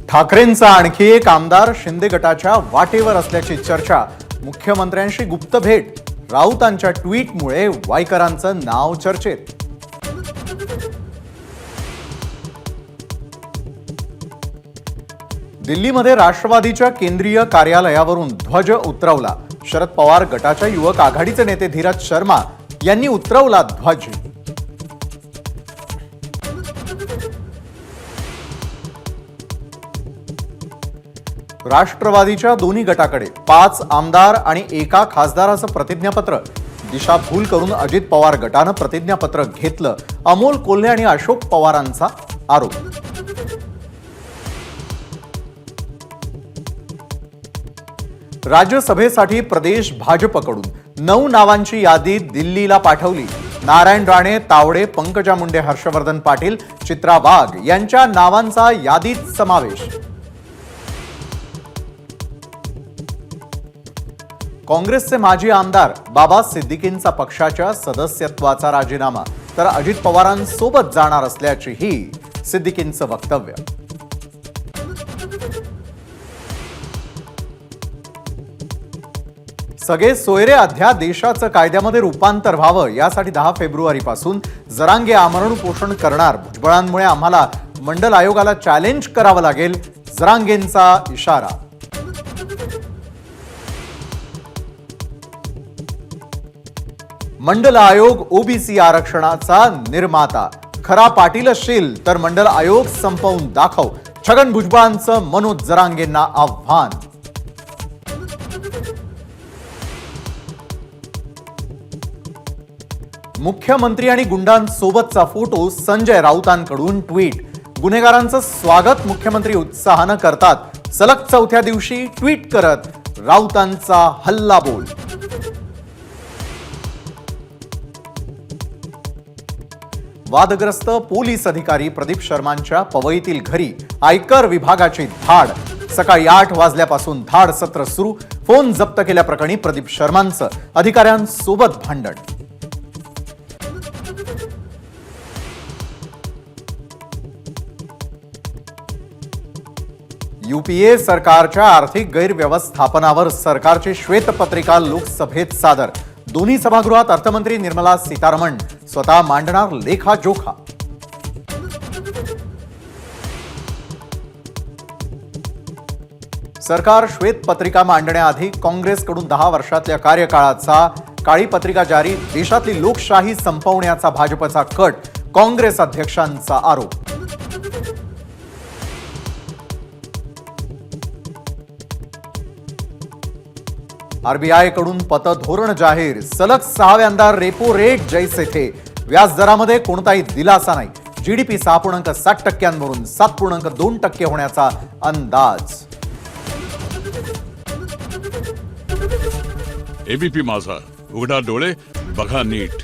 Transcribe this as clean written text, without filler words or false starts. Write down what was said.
ठाकरेंचा आणखी एक आमदार शिंदे गटाच्या वाटेवर असल्याची चर्चा. मुख्यमंत्र्यांशी गुप्त भेट. राऊतांच्या ट्विटमुळे वायकरांचं नाव चर्चेत. दिल्लीमध्ये राष्ट्रवादीच्या केंद्रीय कार्यालयावरून ध्वज उतरवला. शरद पवार गटाच्या युवक आघाडीचे नेते धीरज शर्मा यांनी उतरवला ध्वज. राष्ट्रवादीच्या दोन्ही गटाकडे 5 आमदार आणि एका खासदाराचं प्रतिज्ञापत्र. दिशाभूल करून अजित पवार गटानं प्रतिज्ञापत्र घेतलं. अमोल कोल्हे आणि अशोक पवारांचा आरोप. राज्यसभेसाठी प्रदेश भाजपकडून 9 नावांची यादी दिल्लीला पाठवली. नारायण राणे, तावडे, पंकजा मुंडे, हर्षवर्धन पाटील, चित्रा वाघ यांच्या नावांचा यादीत समावेश. काँग्रेसचे माजी आमदार बाबा सिद्दीकींचा पक्षाच्या सदस्यत्वाचा राजीनामा. तर अजित पवारांसोबत जाणार असल्याचेही सिद्दीकींचं वक्तव्य. सगळे सोयरे अध्यादेशाचं कायद्यामध्ये रूपांतर व्हावं यासाठी 10 फेब्रुवारीपासून जरांगे आमरण उपोषण करणार. भुजबळांमुळे आम्हाला मंडल आयोगाला चॅलेंज करावं लागेल, जरांगेंचा इशारा. मंडल आयोग ओबीसी आरक्षणाचा निर्माता. खरा पाटील असशील तर मंडल आयोग संपवून दाखव. छगन भुजबळांचं मनोज जरांगेंना आव्हान. मुख्यमंत्री आणि गुंडांसोबतचा फोटो. संजय राऊतांकडून ट्विट. गुन्हेगारांचं स्वागत मुख्यमंत्री उत्साहानं करतात. सलग 4थ्या दिवशी ट्विट करत राऊतांचा हल्लाबोल. वादग्रस्त पोलीस अधिकारी प्रदीप शर्मांच्या पवईतील घरी आयकर विभागाची धाड. सकाळी 8 वाजल्यापासून धाड सत्र सुरू. फोन जप्त केल्याप्रकरणी प्रदीप शर्मांचं अधिकाऱ्यांसोबत भांडण. यूपीए सरकारच्या आर्थिक गैरव्यवस्थापनावर सरकारची श्वेतपत्रिका लोकसभेत सादर. दोन्ही सभागृहात अर्थमंत्री निर्मला सीतारामन स्वतः मांडणार लेखाजोखा. सरकार श्वेतपत्रिका मांडण्याआधी काँग्रेसकडून 10 वर्षातल्या कार्यकाळाचा काळी पत्रिका जारी. देशातली लोकशाही संपवण्याचा भाजपचा कट. काँग्रेस अध्यक्षांचा आरोप. आरबीआय कडून पतधोरण जाहीर. सलग 6व्यांदा रेपो रेट जैसे थे. व्याजदरामध्ये कोणताही दिलासा नाही. जीडीपी 6.7% 7.2% होण्याचा अंदाज. एबीपी माझा, उघडा डोळे बघा नीट.